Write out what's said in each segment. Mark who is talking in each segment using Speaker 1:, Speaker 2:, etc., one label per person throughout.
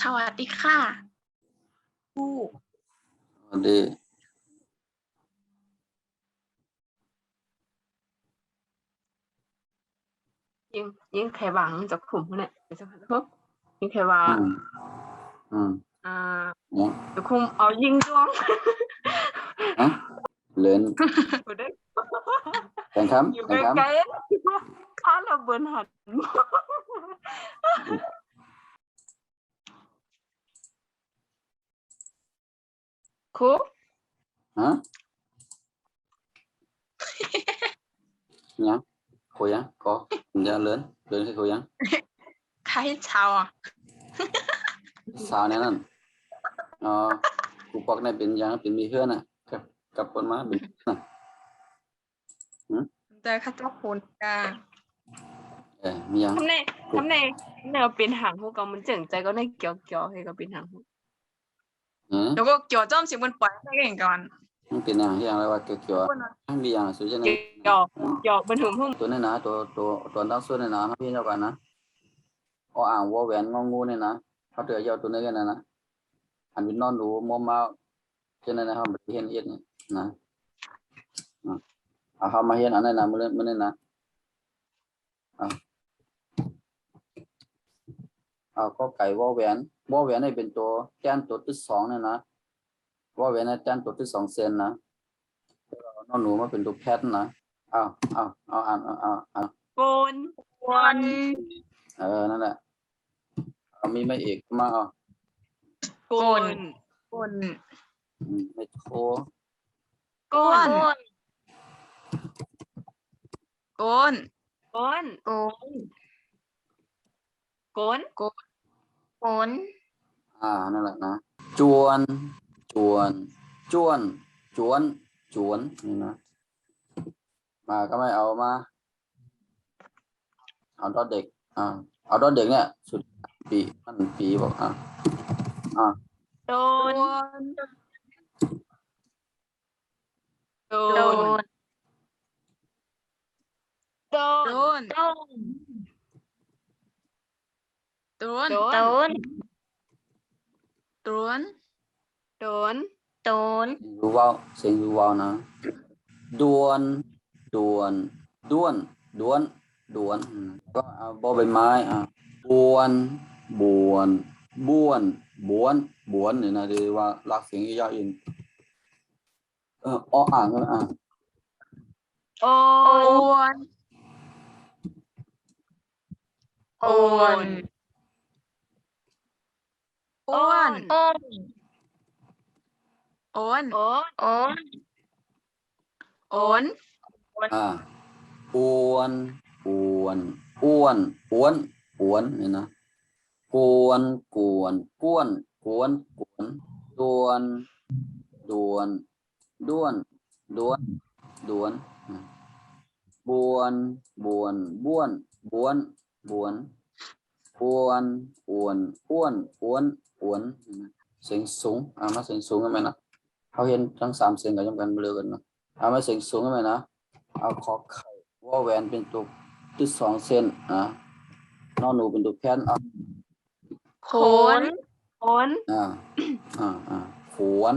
Speaker 1: สวัสดีค่ะผู้
Speaker 2: สวัสดี
Speaker 1: ยิงแค่หวังจากผมเนี่ยจะพักยิงแค่ว่าจะคุมเอายิงจ้วง
Speaker 2: เล่น
Speaker 1: กูได้
Speaker 2: แต่งคำ
Speaker 1: อยู่
Speaker 2: แต่งคำ
Speaker 1: ไกลๆถ้าเราเบิร์นหันครู
Speaker 2: ฮะยังคุยยังcó giờ lớn lớn cáiคุยยัง
Speaker 1: ใครชาวอ่ะ
Speaker 2: sao này nè cụ bọc nàyเป็นยังเป็นมีเพื่อนอ่ะกับคนมาเป็นน่ะ
Speaker 1: แต่ข้าเจ้าคนกา
Speaker 2: มียัง
Speaker 1: ทำในเป็นหางหูกับมันเจ๋งใจก็ในเกี่ยวให้กับเป็นหางหูแล้วก็เกี่ยวจ้อมสิมันปล่อยให้เก่งก่อน
Speaker 2: มันเป็นอย่างที่อะไรว่าเกี่ยวๆมีอย่างสุดจะเนี่ย
Speaker 1: เกี่ยวมันถึงหุ้ม
Speaker 2: ตัวนี้นะตัวตั้งส่วนนี่นะพี่เจ้ากันนะอ่างวอแหวนงองูนี่นะเขาเตือนยาวตัวนี้กันนะอันวินนอนดูมัวมาเช่นนั้นนะครับเห็นเอ็ดนี่นะเขามาเห็นอันนั้นนะมือนี่นะก็ไก่วอแหวนนี่เป็นตัวแกนตัวที่สองเนี่ยนะวอแหวนนี่แกนตัวที่สองเซนนะนอนหนูมาเป็นตัวแพทนะอ่าน
Speaker 1: โกน
Speaker 2: นั่นแหละมีไม่เอกมา
Speaker 1: โกน
Speaker 2: ไม่โท
Speaker 1: โกน
Speaker 2: นั่นแหละนะจวนนี่นะมาก็ไม่เอามาเอาดอเด็กเอาดอเด็กเนี่ยสุดปีบอก
Speaker 1: โดน
Speaker 2: รู้ว่าเสียงรู้ว่านะดวนก็เอาบอใบไม้บวนเนี่ยนะเรียกว่าหลักเสียงยาวอินอ่างก็
Speaker 1: โอน
Speaker 2: อ้วนเนี่ยนะกวนด้วนบวนกวนอ้วนอ้วนเสียงสูงมาเสียงสูงกันไหมนะเขาเห็นทั้งสามเสียงกับจำกันเบลอกันนะมาเสียงสูงกันไหมนะเอาขอไข่วอแหวนเป็นตัวที่สองเส้นนอนหนูเป็นตัวแพน
Speaker 1: ขน
Speaker 2: ขวน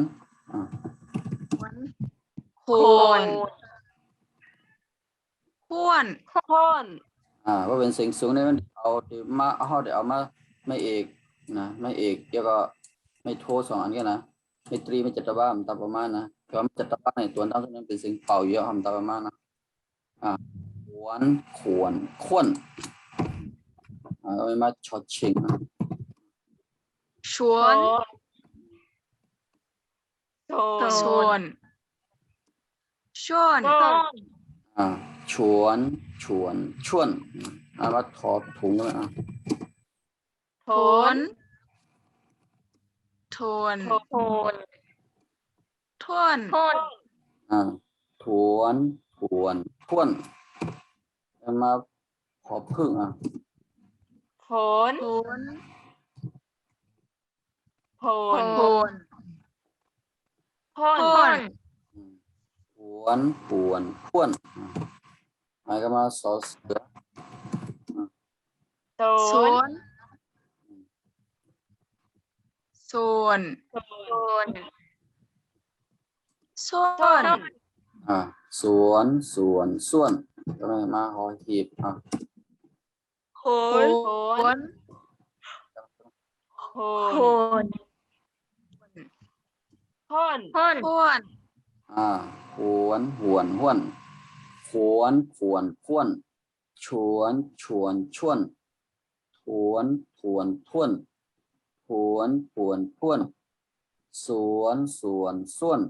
Speaker 2: ว่าเป็นเสียงสูงเนี่ยมันเอามาเดี๋ยวเอามาไม่เอกนะไม่เอกเดี๋ยวก็ไม่โทสองอันกันนะไม่ตรีไม่จัตวามันตาประมาณนะเพราะมันจัตวาในตัวนั้นเป็นเสียงเป่าเยอะทำตาประมาณนะขวนเอามาชดชิงนะ
Speaker 1: ชวนชวน
Speaker 2: มาถอดถุงเลย
Speaker 1: ทนทวน
Speaker 2: มาขอพึ่ง
Speaker 1: ผลพ
Speaker 2: วนก็มาสอเสือ
Speaker 1: ส่วน ส่วน
Speaker 2: สวนส่วนก็ไม่มาหอหีบ
Speaker 1: โคนโคนห้วนหวน
Speaker 2: ห้วนขวนพ้วนชวนชวนถวนท่วนผวนพ้วนสวนส่วน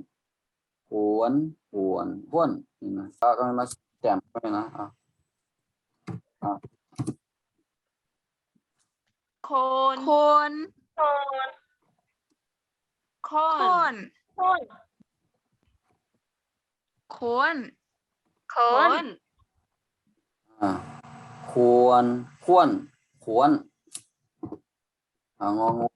Speaker 2: หวนพ้วนนี่นะก็ไม่มาแต้มไปนะ
Speaker 1: โคนโคน
Speaker 2: ควรพ้วนขวนงองู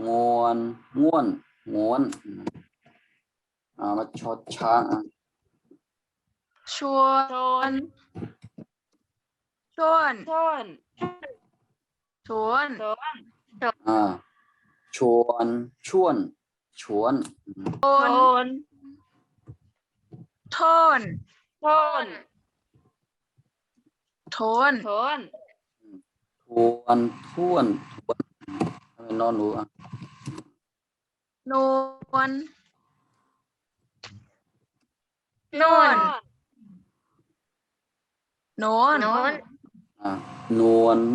Speaker 1: งนงน
Speaker 2: งวนมาชดช้าง
Speaker 1: ชวนชวน
Speaker 2: ชวนชวน
Speaker 1: ชวนทน
Speaker 2: ท่วนนอนหนู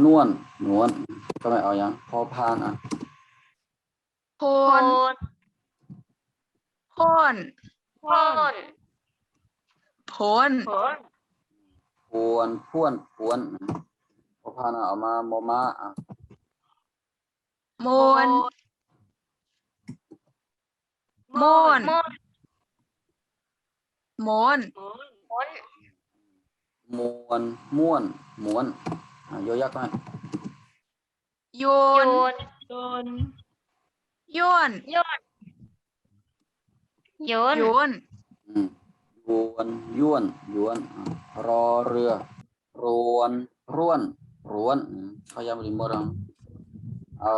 Speaker 1: นวลนวล
Speaker 2: ก็ไม่เอายังพอพาน
Speaker 1: พนพ้นพ
Speaker 2: วนพอพานเอามาโมมาม
Speaker 1: นม้วน
Speaker 2: โยยักษ์ไหม
Speaker 1: โยนย้วน
Speaker 2: รอเรือรวนเขายังไม่ได้หมดเอา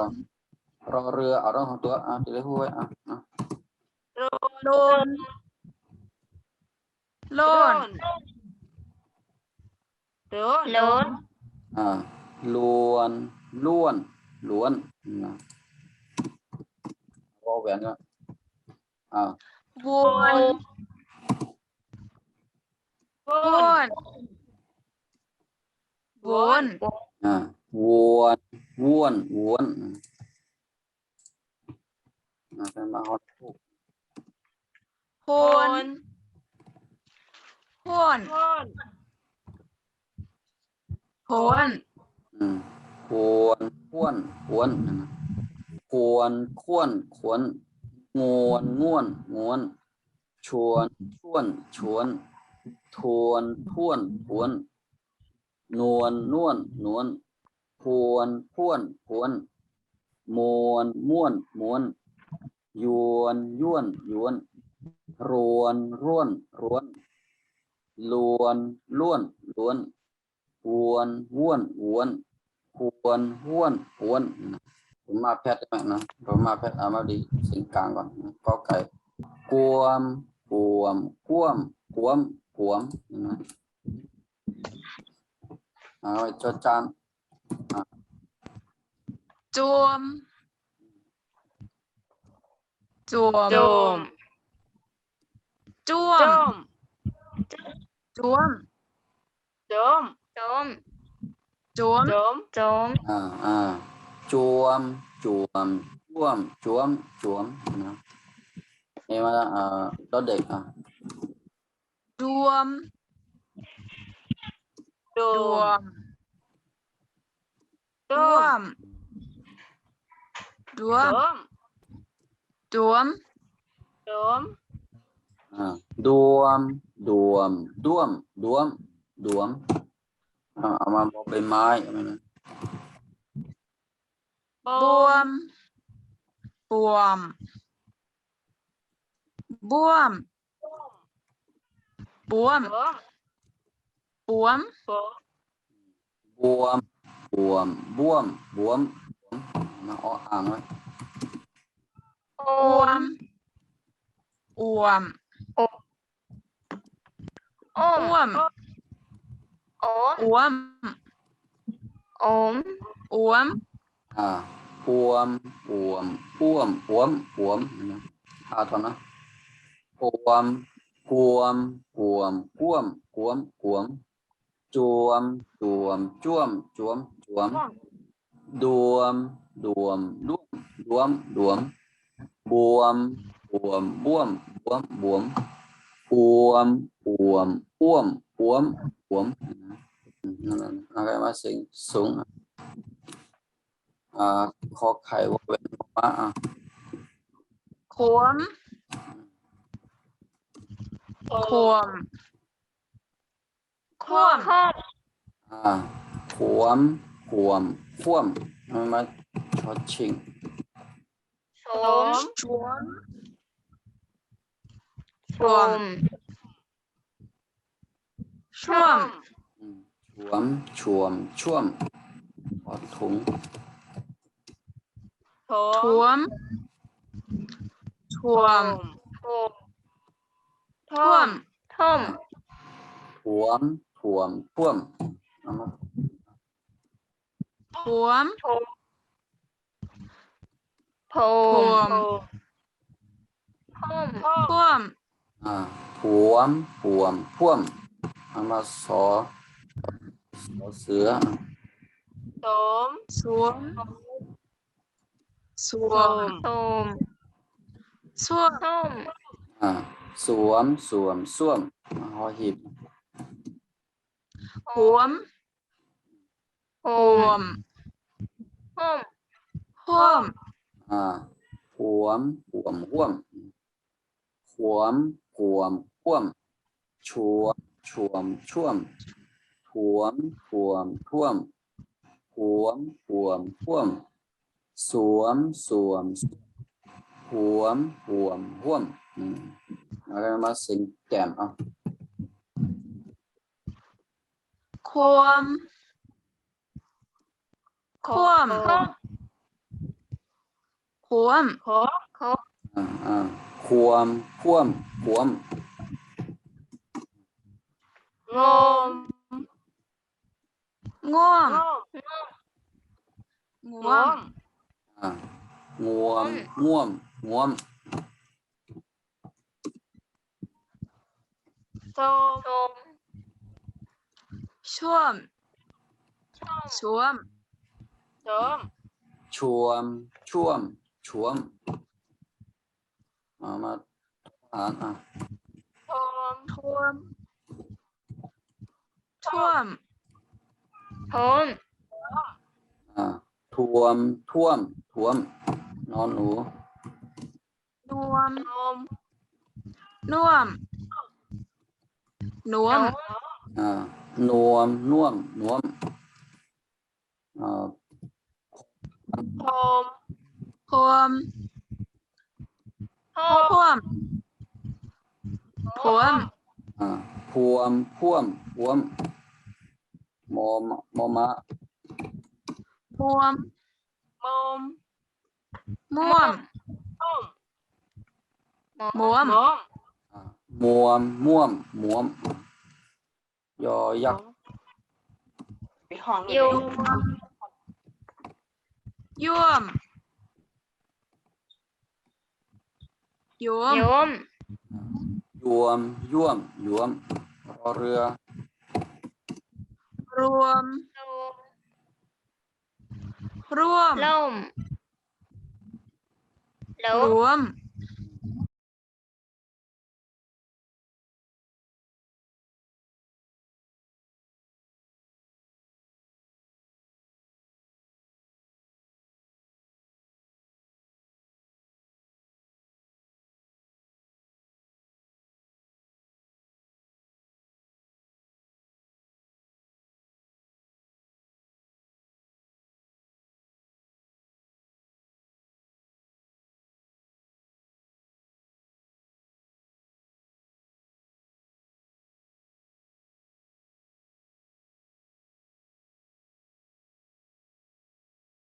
Speaker 2: รอเรือเอาต้องของตัวจะได้พูดไว้
Speaker 1: โลน
Speaker 2: ล้วนวอแหวนก็
Speaker 1: วน
Speaker 2: เป็นมาฮอตพูก
Speaker 1: พ้วน
Speaker 2: พ้วนขวนง่วนชวนทวนท่วนผวนนวลพวนพ้วนมวนม้วนยวนรวนลวนวนพวนห้วนผมมาแพทย์ได้ไหมนะผมมาแพทย์เอามาดีสิ่งกลางก่อนก็ไก่กวมนะเอาไว้จดจาน
Speaker 1: จวมจวมจวมจวม
Speaker 2: จวมนะนี่มาแล้วรถเด็ก
Speaker 1: รวมดวม
Speaker 2: เอามาบอกใบไม้อะไรนะ
Speaker 1: บวมดวม บวม บวม
Speaker 2: บวมบวมบวมบวมมาอ้ออ่างไว้
Speaker 1: อวม อวม อ้วม อวม อวม
Speaker 2: ปวมปวมปวมปวมปวมทอนนะปวมปวมปวมปวมปวมปวมจวมจวมจวมจวมจวมดวมดวมดวมดวมดวมบวมบวมบวมบวมบวมปวมปวมปวมปวมปวมอะไรมาสิงสูงขอไข่ว่าเป็นมา
Speaker 1: ขวม ขวม ขวม
Speaker 2: ขวมขวมขวมมาชอชิง
Speaker 1: ชวม ชวม ช่วม
Speaker 2: ชวมชวมช่วมพอถุง
Speaker 1: ชวม ชวม ท่วม
Speaker 2: ถวมถวมท่วม
Speaker 1: ท่วม ท่วม ท่วม
Speaker 2: ถวมถวมท่วมมาสอเสือ
Speaker 1: สวม สวม สวม
Speaker 2: สวมสวมส้วมหอหีบ
Speaker 1: หวม หวม ห่วม
Speaker 2: หวมหวมห่วมหวมหวมห่วมชวมชวมช่วมถวมถวมท่วมหวมหวมห่วมสวมสวมหวมหวมห่วมอะไรมาสิงแก้ม
Speaker 1: ควม ควม ควม
Speaker 2: ควมควมควม
Speaker 1: งม ง่วม ง่วม
Speaker 2: งวมง่วมง่วม
Speaker 1: ส้ม ช่วม ช่วม
Speaker 2: ชวมช่วมช่วมมาอ่าน
Speaker 1: ท่วม ท่วม
Speaker 2: ท่วมท่วมท่วมนอนหนู
Speaker 1: นวม น่วม นวม
Speaker 2: นวมน่วมนวม
Speaker 1: พวม ท่วม ท่วม
Speaker 2: พวมพ่วมพวมมอมะ
Speaker 1: ม่วม ม่วม ม่วม
Speaker 2: มวมม่วมม่วมยอยักษ์
Speaker 1: ยวม ยวม ยวม
Speaker 2: ยวมย่วมยวมรอเรือ
Speaker 1: รวม ร่วม รวม